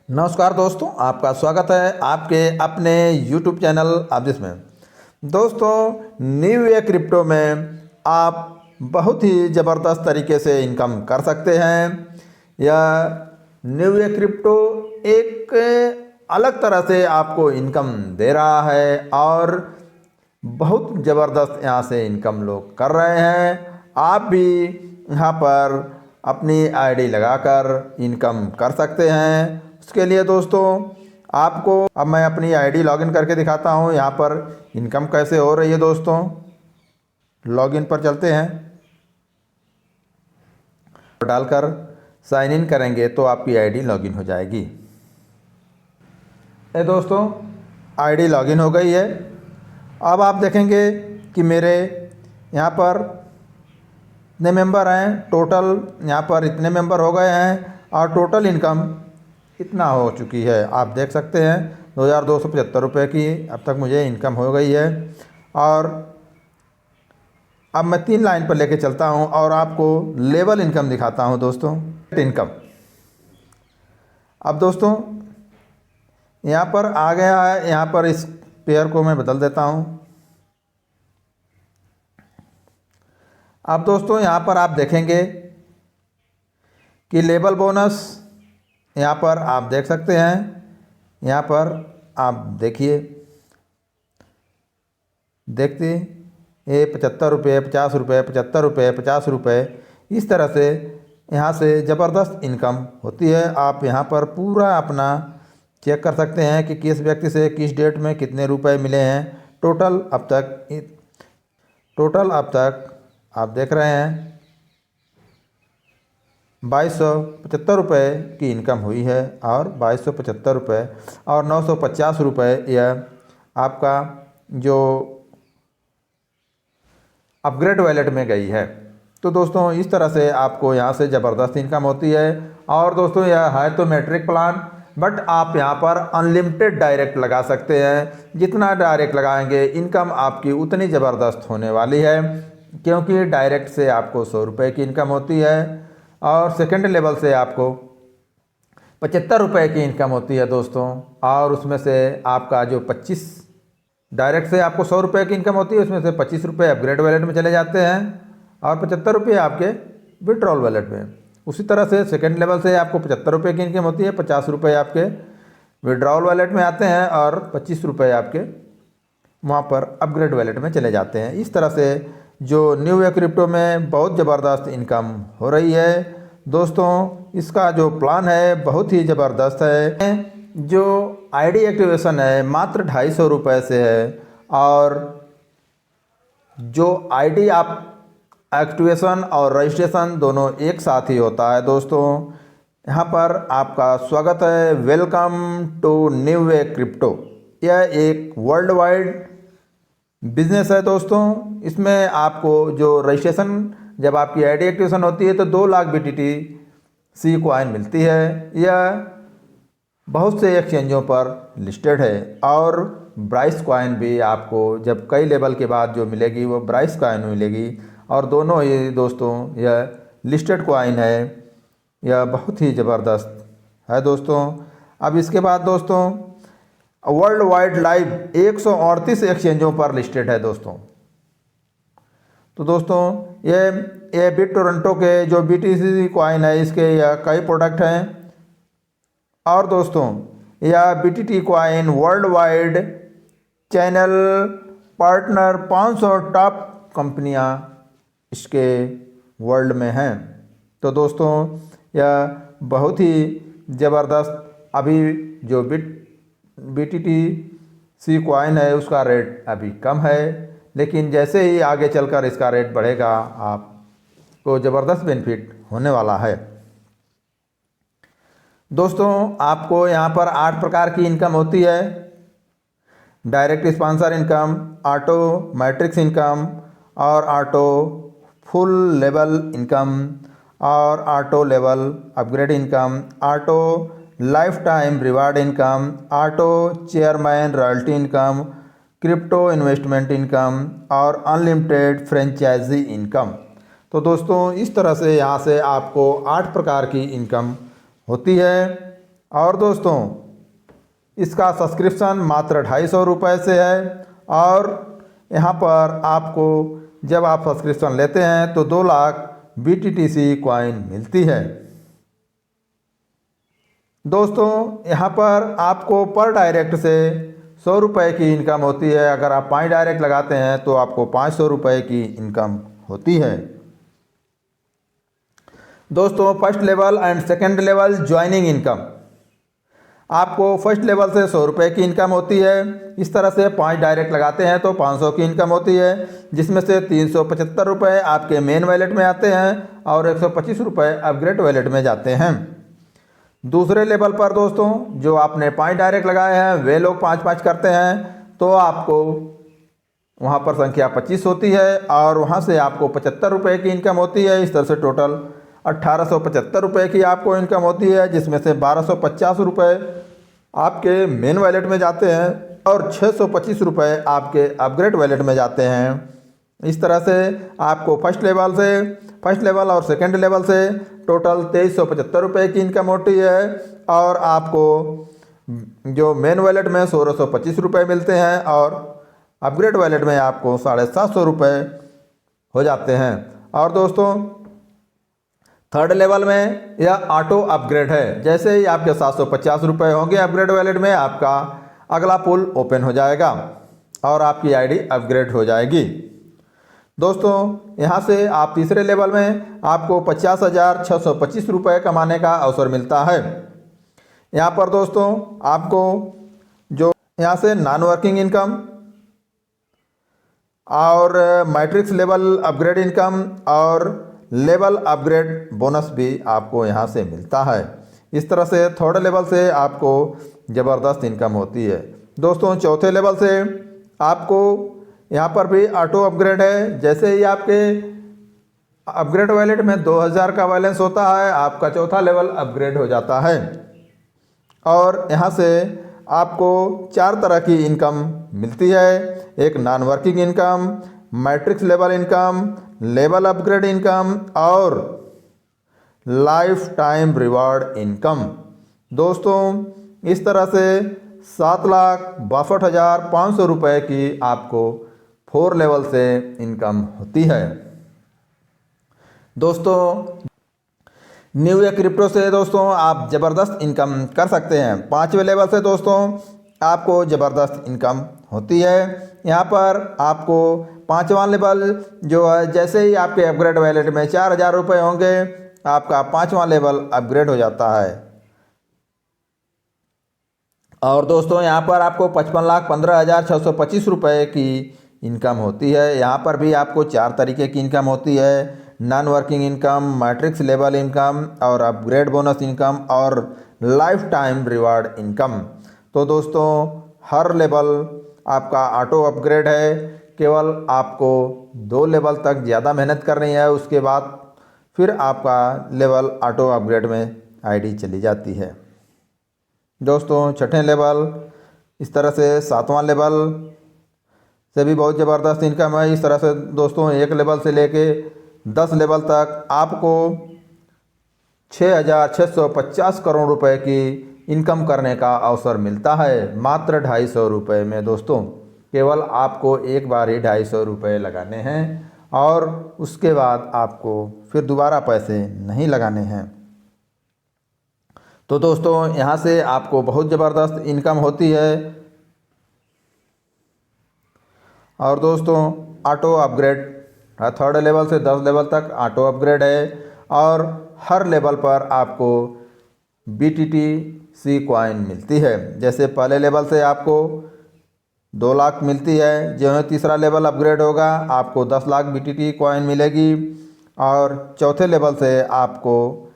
नमस्कार दोस्तों, आपका स्वागत है आपके अपने YouTube चैनल आब्दिस में। दोस्तों, न्यू ईयर क्रिप्टो में आप बहुत ही ज़बरदस्त तरीके से इनकम कर सकते हैं। यह न्यू ईयर क्रिप्टो एक अलग तरह से आपको इनकम दे रहा है और बहुत ज़बरदस्त यहाँ से इनकम लोग कर रहे हैं। आप भी यहाँ पर अपनी आईडी लगाकर इनकम कर सकते हैं। उसके लिए दोस्तों आपको अब मैं अपनी आईडी लॉगिन करके दिखाता हूँ यहाँ पर इनकम कैसे हो रही है। दोस्तों लॉगिन पर चलते हैं, डालकर साइन इन करेंगे तो आपकी आईडी लॉगिन हो जाएगी। दोस्तों आईडी लॉगिन हो गई है। अब आप देखेंगे कि मेरे यहाँ पर इतने मेंबर हैं, टोटल यहाँ पर इतने मेंबर हो गए हैं और टोटल इनकम इतना हो चुकी है। आप देख सकते हैं 2275 रुपये की अब तक मुझे इनकम हो गई है। और अब मैं 3 लाइन पर लेके चलता हूँ और आपको लेवल इनकम दिखाता हूँ। दोस्तों इनकम अब दोस्तों यहाँ पर आ गया है। यहाँ पर इस पेयर को मैं बदल देता हूँ। अब दोस्तों यहाँ पर आप देखेंगे कि लेवल बोनस यहाँ पर आप देख सकते हैं। यहाँ पर आप देखिए, देखते ये 75 रुपये, 50 रुपये, 75 रुपये, 50 रुपये, इस तरह से यहाँ से ज़बरदस्त इनकम होती है। आप यहाँ पर पूरा अपना चेक कर सकते हैं कि किस व्यक्ति से किस डेट में कितने रुपए मिले हैं। टोटल अब तक आप देख रहे हैं 2275 रुपये की इनकम हुई है और 2275 रुपये और 950 रुपये यह आपका जो अपग्रेड वॉलेट में गई है। तो दोस्तों इस तरह से आपको यहाँ से ज़बरदस्त इनकम होती है। और दोस्तों यह है तो मैट्रिक प्लान, बट आप यहाँ पर अनलिमिटेड डायरेक्ट लगा सकते हैं। जितना डायरेक्ट लगाएंगे इनकम आपकी उतनी ज़बरदस्त होने वाली है, क्योंकि डायरेक्ट से आपको 100 रुपये की इनकम होती है और सेकंड लेवल से आपको 75 रुपये की इनकम होती है दोस्तों। और उसमें से आपका जो 25 डायरेक्ट से आपको 100 रुपये की इनकम होती है, उसमें से 25 रुपये अपग्रेड वॉलेट में चले जाते हैं और 75 रुपये आपके विड्रॉल वॉलेट में। उसी तरह से सेकंड लेवल से आपको 75 रुपये की इनकम होती है, 50 रुपये आपके विड्रॉल वॉलेट में आते हैं और 25 रुपये आपके वहाँ पर अपग्रेड वॉलेट में चले जाते हैं। इस तरह से जो न्यू ईयर क्रिप्टो में बहुत ज़बरदस्त इनकम हो रही है। दोस्तों इसका जो प्लान है बहुत ही ज़बरदस्त है। जो आईडी एक्टिवेशन है मात्र 250 रुपये से है और जो आईडी आप एक्टिवेशन और रजिस्ट्रेशन दोनों एक साथ ही होता है। दोस्तों यहाँ पर आपका स्वागत है, welcome to new year crypto. यह एक वर्ल्ड वाइड बिजनेस है दोस्तों। इसमें आपको जो रजिस्ट्रेशन जब आपकी आईडी एक्टिवेशन होती है तो 2 लाख BTC कॉइन मिलती है। यह बहुत से एक्सचेंजों पर लिस्टेड है और ब्राइस कॉइन भी आपको जब कई लेवल के बाद जो मिलेगी वो ब्राइस कॉइन मिलेगी। और दोनों ही दोस्तों यह लिस्टेड कॉइन है। यह बहुत ही ज़बरदस्त है दोस्तों। अब इसके बाद दोस्तों वर्ल्ड वाइड लाइव 138 एक्सचेंजों पर लिस्टेड है दोस्तों। तो दोस्तों ये बिट टोरंटो के जो BTC कॉइन है इसके यह कई प्रोडक्ट हैं। और दोस्तों यह BTT coin world wide channel partner 500 top कंपनियां इसके वर्ल्ड में हैं। तो दोस्तों यह बहुत ही ज़बरदस्त अभी जो BTC कॉइन है उसका रेट अभी कम है, लेकिन जैसे ही आगे चलकर इसका रेट बढ़ेगा आपको ज़बरदस्त बेनिफिट होने वाला है। दोस्तों आपको यहाँ पर 8 प्रकार की इनकम होती है। Direct sponsor income, auto matrix income और ऑटो फुल लेवल इनकम और auto level upgrade income, auto life time reward income, auto chairman royalty income, crypto investment income और अनलिमिटेड फ्रेंचाइजी इनकम। तो दोस्तों इस तरह से यहाँ से आपको 8 प्रकार की इनकम होती है। और दोस्तों इसका सब्सक्रिप्शन मात्र 250 रुपये से है। और यहाँ पर आपको जब आप सब्सक्रिप्शन लेते हैं तो 2 लाख BTTC कॉइन मिलती है। दोस्तों यहाँ पर आपको पर डायरेक्ट से 100 रुपये की इनकम होती है। अगर आप 5 डायरेक्ट लगाते हैं तो आपको 500 रुपये की इनकम होती है। दोस्तों first level and second level joining income, आपको फर्स्ट लेवल से 100 रुपये की इनकम होती है। इस तरह से 5 डायरेक्ट लगाते हैं तो 500 की इनकम होती है, जिसमें से 375 रुपये आपके मेन वैलेट में आते हैं और 125 रुपये अपग्रेड वैलेट में जाते हैं। दूसरे लेवल पर दोस्तों जो आपने 5 डायरेक्ट लगाए हैं वे लोग 5-5 करते हैं तो आपको वहाँ पर संख्या 25 होती है और वहाँ से आपको 75 रुपये की इनकम होती है। इस तरह से टोटल 1875 रुपये की आपको इनकम होती है, जिसमें से 1250 रुपये आपके मेन वैलेट में जाते हैं और 625 रुपये आपके अपग्रेड वैलेट में जाते हैं। इस तरह से आपको फर्स्ट लेवल और सेकंड लेवल से टोटल 2375 रुपये की इनकम होती है और आपको जो मेन वैलेट में 1625 रुपये मिलते हैं और अपग्रेड वैलेट में आपको 750 रुपये हो जाते हैं। और दोस्तों थर्ड लेवल में यह ऑटो अपग्रेड है। जैसे ही आपके 750 रुपये होंगे अपग्रेड वैलेट में, आपका अगला पुल ओपन हो जाएगा और आपकी आईडी अपग्रेड हो जाएगी। दोस्तों यहाँ से आप तीसरे लेवल में आपको 50,625 रुपये कमाने का अवसर मिलता है। यहाँ पर दोस्तों आपको जो यहाँ से नॉन वर्किंग इनकम और मैट्रिक्स लेवल अपग्रेड इनकम और लेवल अपग्रेड बोनस भी आपको यहाँ से मिलता है। इस तरह से थर्ड लेवल से आपको ज़बरदस्त इनकम होती है। दोस्तों चौथे लेवल से आपको यहाँ पर भी ऑटो अपग्रेड है। जैसे ही आपके अपग्रेड वैलेट में 2000 का बैलेंस होता है, आपका चौथा लेवल अपग्रेड हो जाता है और यहाँ से आपको 4 तरह की इनकम मिलती है। एक non working income, matrix level income, level upgrade income और लाइफ टाइम रिवार्ड इनकम। दोस्तों इस तरह से 7,62,500 रुपये की आपको 4 लेवल से इनकम होती है। दोस्तों न्यू ईयर क्रिप्टो से दोस्तों आप ज़बरदस्त इनकम कर सकते हैं। 5वें लेवल से दोस्तों आपको ज़बरदस्त इनकम होती है। यहाँ पर आपको 5वां लेवल जो है, जैसे ही आपके अपग्रेड वैलेट में 4,000 रुपये होंगे, आपका 5वां लेवल अपग्रेड हो जाता है। और दोस्तों यहाँ पर आपको 55,15,625 रुपये की इनकम होती है। यहाँ पर भी आपको 4 तरीके की इनकम होती है, non working income, matrix level income और अपग्रेड बोनस इनकम और लाइफ टाइम रिवार्ड इनकम। तो दोस्तों हर लेवल आपका ऑटो अपग्रेड है। केवल आपको 2 लेवल तक ज़्यादा मेहनत करनी है, उसके बाद फिर आपका लेवल ऑटो अपग्रेड में आईडी चली जाती है। दोस्तों छठे लेवल, इस तरह से 7वां लेवल से भी बहुत ज़बरदस्त इनकम है। इस तरह से दोस्तों 1 लेवल से लेके 10 लेवल तक आपको 6,650 करोड़ रुपए की इनकम करने का अवसर मिलता है मात्र 250 रुपये में। दोस्तों केवल आपको एक बार ही 250 रुपये लगाने हैं और उसके बाद आपको फिर दोबारा पैसे नहीं लगाने हैं। तो दोस्तों यहाँ से आपको बहुत ज़बरदस्त इनकम होती है। और दोस्तों ऑटो अपग्रेड थर्ड लेवल से 10 लेवल तक ऑटो अपग्रेड है और हर लेवल पर आपको BTTC कॉइन मिलती है। जैसे पहले लेवल से आपको 2 लाख मिलती है, जो है तीसरा लेवल अपग्रेड होगा आपको 10 लाख BTT कॉइन मिलेगी और चौथे लेवल से आपको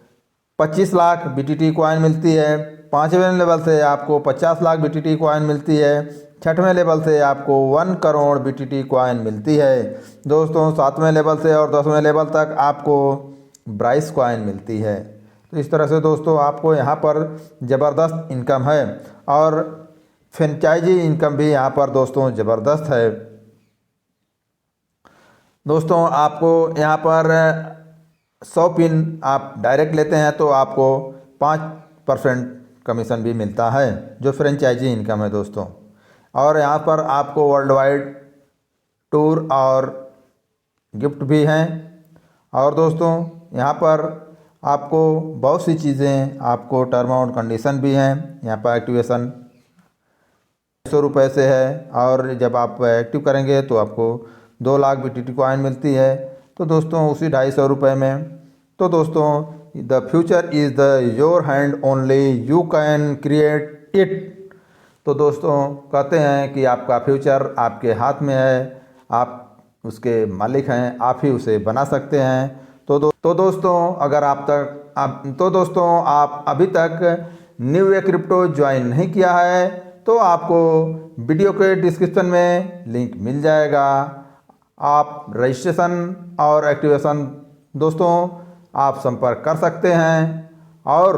25 लाख BTT कॉइन मिलती है। 5वें लेवल से आपको 50 लाख BTT कॉइन मिलती है। 6वें लेवल से आपको 1 करोड़ BTT कॉइन मिलती है। दोस्तों 7वें लेवल से और 10वें लेवल तक आपको ब्राइस कॉइन मिलती है। तो इस तरह से दोस्तों आपको यहाँ पर ज़बरदस्त इनकम है और फ्रेंचाइजी इनकम भी यहाँ पर दोस्तों ज़बरदस्त है। दोस्तों आपको यहाँ पर 100 पिन आप डायरेक्ट लेते हैं तो आपको 5% कमीशन भी मिलता है, जो फ्रेंचाइजी इनकम है दोस्तों। और यहाँ पर आपको वर्ल्ड वाइड टूर और गिफ्ट भी हैं। और दोस्तों यहाँ पर आपको बहुत सी चीज़ें, आपको टर्म एंड कंडीशन भी हैं। यहाँ पर एक्टिवेशन 100 रुपये से है, और जब आप एक्टिव करेंगे तो आपको 2 लाख BTT कॉइन मिलती है। तो दोस्तों उसी 250 रुपये में। तो दोस्तों the future is the your hand only, you can create it. तो दोस्तों कहते हैं कि आपका फ्यूचर आपके हाथ में है, आप उसके मालिक हैं, आप ही उसे बना सकते हैं। तो दोस्तों अगर दोस्तों आप अभी तक न्यू वे क्रिप्टो ज्वाइन नहीं किया है तो आपको वीडियो के डिस्क्रिप्शन में लिंक मिल जाएगा। आप रजिस्ट्रेशन और एक्टिवेशन दोस्तों आप संपर्क कर सकते हैं। और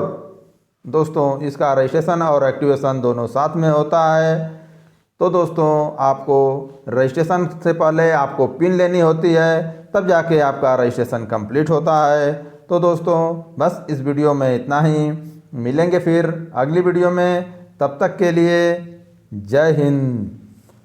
दोस्तों इसका रजिस्ट्रेशन और एक्टिवेशन दोनों साथ में होता है। तो दोस्तों आपको रजिस्ट्रेशन से पहले आपको पिन लेनी होती है, तब जाके आपका रजिस्ट्रेशन कंप्लीट होता है। तो दोस्तों बस इस वीडियो में इतना ही, मिलेंगे फिर अगली वीडियो में। तब तक के लिए जय हिंद।